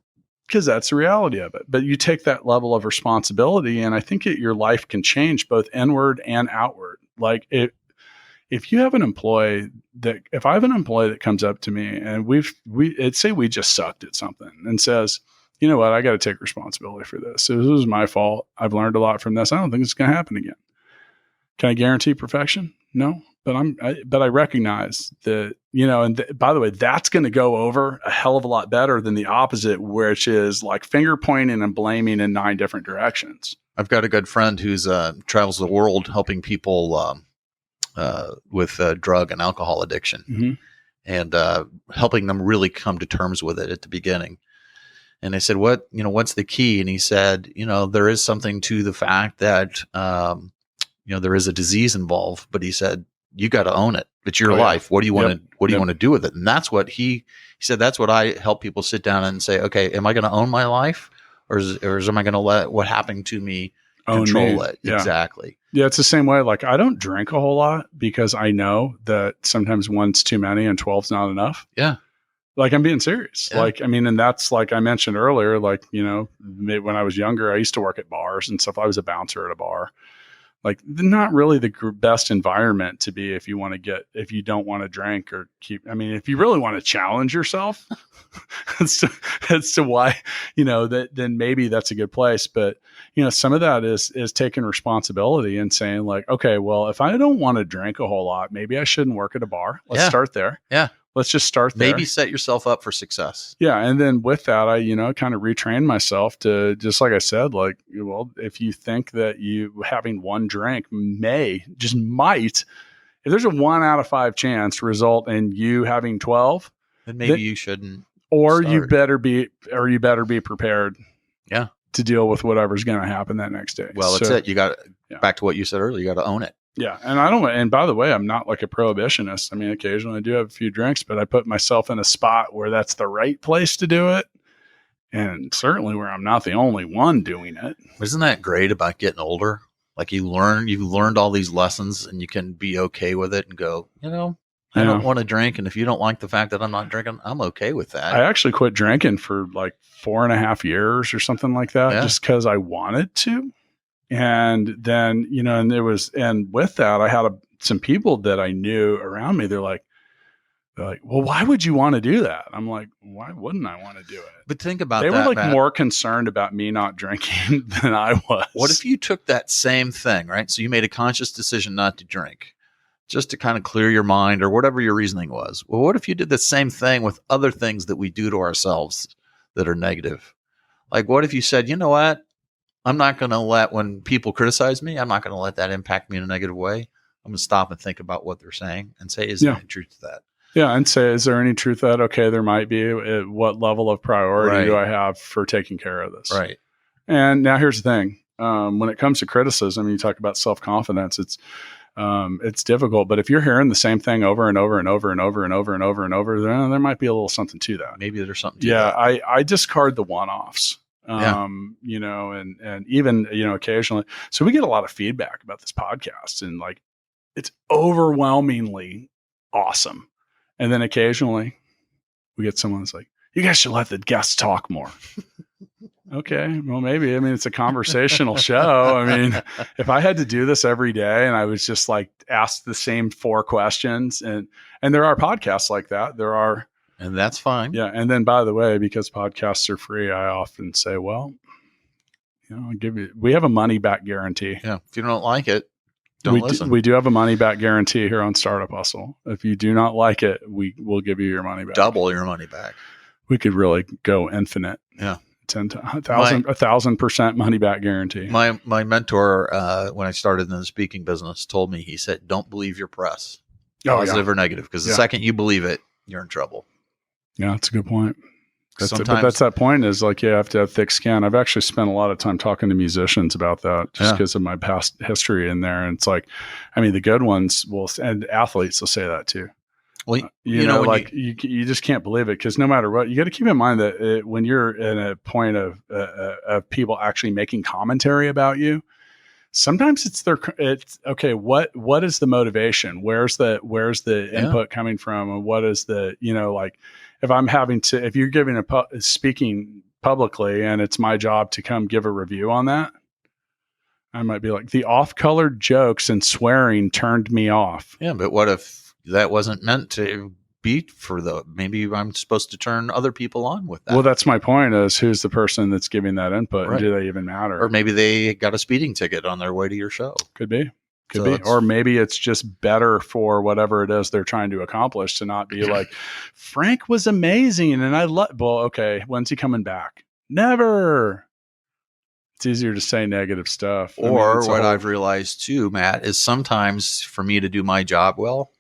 Because that's the reality of it. But you take that level of responsibility, and I think your life can change both inward and outward. Like if you have an employee if I have an employee that comes up to me and say we just sucked at something and says, you know what, I got to take responsibility for this. So this was my fault. I've learned a lot from this. I don't think it's going to happen again. Can I guarantee perfection? No, but I recognize that, and by the way, that's going to go over a hell of a lot better than the opposite, which is like finger pointing and blaming in 9 different directions. I've got a good friend who's travels the world helping people with drug and alcohol addiction, and helping them really come to terms with it at the beginning. And I said, what's the key? And he said, there is something to the fact that, there is a disease involved, but he said, you got to own it. It's your life. What do you want to, do you want to do with it? And that's what he said, that's what I help people sit down and say, okay, am I going to own my life or am I going to let what happened to me control it? Yeah. Exactly. Yeah. It's the same way. Like I don't drink a whole lot because I know that sometimes 1's too many and 12's not enough. Yeah. Like I'm being serious. Yeah. And that's like I mentioned earlier, when I was younger, I used to work at bars and stuff. I was a bouncer at a bar. Like not really the best environment to be if you don't want to drink or if you really want to challenge yourself as to why, then maybe that's a good place. But, some of that is taking responsibility and saying like, okay, well, if I don't want to drink a whole lot, maybe I shouldn't work at a bar. Let's start there. Yeah. Let's just start there. Maybe set yourself up for success. Yeah. And then with that, I, kind of retrained myself to just like I said, like, well, if you think that you having 1 drink might, if there's a 1 out of 5 chance result in you having 12, then maybe you shouldn't. Or start. you better be prepared. Yeah. To deal with whatever's going to happen that next day. Well, that's it. You got back to what you said earlier. You got to own it. Yeah. And by the way, I'm not like a prohibitionist. Occasionally I do have a few drinks, but I put myself in a spot where that's the right place to do it. And certainly where I'm not the only one doing it. Isn't that great about getting older? Like you've learned all these lessons and you can be okay with it and go, I don't want to drink. And if you don't like the fact that I'm not drinking, I'm okay with that. I actually quit drinking for like 4.5 years or something like that, just because I wanted to. And then, and with that, I had some people that I knew around me. They're like, well, why would you want to do that? I'm like, why wouldn't I want to do it? But think about that. They were like Matt. More concerned about me not drinking than I was. What if you took that same thing, right? So you made a conscious decision not to drink just to kind of clear your mind or whatever your reasoning was. Well, what if you did the same thing with other things that we do to ourselves that are negative? Like what if you said, you know what? I'm not going to when people criticize me, I'm not going to let that impact me in a negative way. I'm going to stop and think about what they're saying and say, is there any truth to that? Yeah. And say, is there any truth to that? Okay, there might be. What level of priority do I have for taking care of this? Right. And now here's the thing. When it comes to criticism, you talk about self-confidence, it's difficult, but if you're hearing the same thing over and over and over and over and over and over and over, there might be a little something to that. Maybe there's something to that. I discard the one-offs. And even, occasionally, so we get a lot of feedback about this podcast and like, it's overwhelmingly awesome. And then occasionally we get someone that's like, you guys should let the guests talk more. Okay. Well, maybe, it's a conversational show. If I had to do this every day and I was just like, ask the same 4 questions and there are podcasts like that. There are. And that's fine. Yeah. And then, by the way, because podcasts are free, I often say, well, we have a money back guarantee. Yeah. If you don't like it, don't listen. We do have a money back guarantee here on Startup Hustle. If you do not like it, we will give you your money back. Double your money back. We could really go infinite. Yeah. 1,000% money back guarantee. My mentor, when I started in the speaking business, told me, he said, don't believe your press, positive or negative, because the second you believe it, you're in trouble. Yeah, that's a good point. Sometimes, but that's that point is like, you have to have thick skin. I've actually spent a lot of time talking to musicians about that just because of my past history in there. And it's like, I mean, the good ones and athletes will say that too. Well, you know, like you just can't believe it, because no matter what, you got to keep in mind that when you're in a point of people actually making commentary about you, sometimes it's okay. What is the motivation? Where's the input coming from? And what is the, like if you're giving speaking publicly and it's my job to come give a review on that, I might be like, the off-colored jokes and swearing turned me off. Yeah. But what if that wasn't meant to be maybe I'm supposed to turn other people on with that. Well, that's my point, is who's the person that's giving that input? Right. And do they even matter? Or maybe they got a speeding ticket on their way to your show. Could be. Or maybe it's just better for whatever it is they're trying to accomplish to not be like, Frank was amazing. And okay, when's he coming back? Never. It's easier to say negative stuff. I've realized too, Matt, is sometimes for me to do my job well,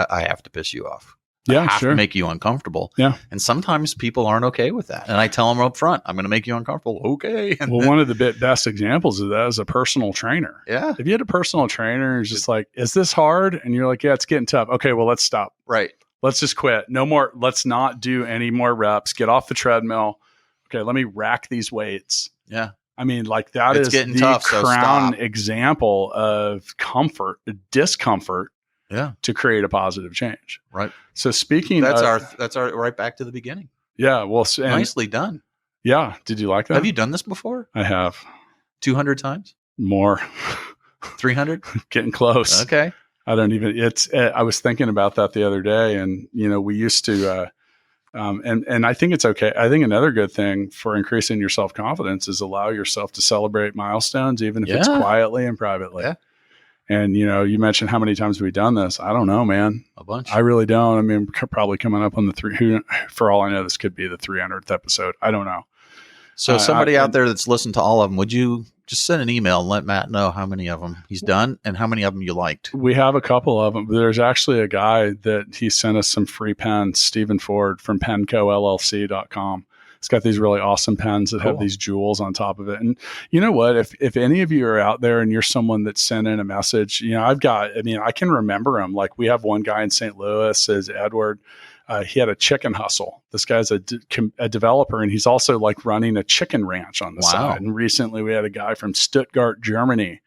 I have to piss you off. Yeah, I have sure. to make you uncomfortable. Yeah. And sometimes people aren't okay with that. And I tell them up front, I'm going to make you uncomfortable. Okay. And one of the best examples of that is a personal trainer. Yeah. If you had a personal trainer who's just like, is this hard? And you're like, yeah, it's getting tough. Okay, well, let's stop. Right. Let's just quit. No more. Let's not do any more reps. Get off the treadmill. Okay, let me rack these weights. Yeah. I mean, like that it's is getting the tough, crown example of discomfort. Yeah. To create a positive change. Right. So speaking, that's our right back to the beginning. Yeah. Well, nicely done. Yeah. Did you like that? Have you done this before? I have. 200 times? More. 300? Getting close. Okay. I don't even, I was thinking about that the other day, and, we used to, and I think it's okay. I think another good thing for increasing your self-confidence is allow yourself to celebrate milestones, even if it's quietly and privately. Yeah. And, you mentioned how many times we've done this. I don't know, man. A bunch. I really don't. I mean, probably coming up on for all I know, this could be the 300th episode. I don't know. So somebody out there that's listened to all of them, would you just send an email and let Matt know how many of them he's done and how many of them you liked? We have a couple of them. There's actually a guy that he sent us some free pens, Stephen Ford from pencollc.com. It's got these really awesome pens that have these jewels on top of it. And you know what? If any of you are out there and you're someone that sent in a message, I can remember them. Like we have one guy in St. Louis, is Edward. He had a chicken hustle. This guy's a developer, and he's also like running a chicken ranch on the side. And recently we had a guy from Stuttgart, Germany.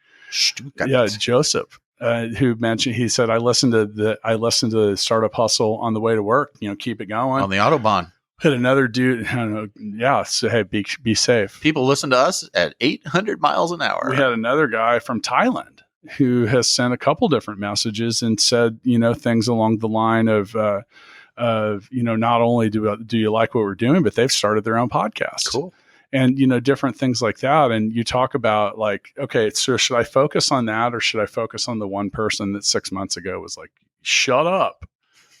Yeah, Joseph. Who mentioned, he said, I listened to the Startup Hustle on the way to work, keep it going. On the Autobahn. Hit another dude. I don't know. Yeah. So, hey, be safe. People listen to us at 800 miles an hour. We had another guy from Thailand who has sent a couple different messages and said, things along the line of not only do you like what we're doing, but they've started their own podcast. Cool. And, different things like that. And you talk about like, okay, so should I focus on that, or should I focus on the one person that 6 months ago was like, shut up.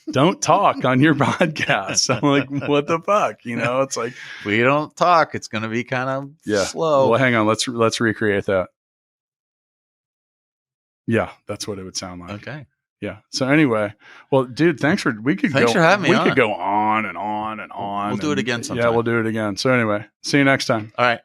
Don't talk on your podcast. I'm like, what the fuck? It's like, if we don't talk, it's going to be kind of slow. Well, hang on. Let's recreate that. Yeah, that's what it would sound like. Okay. Yeah. So anyway, well, dude, thanks for having me. Could go on and on and on. We'll do it again sometime. Yeah, we'll do it again. So anyway, see you next time. All right.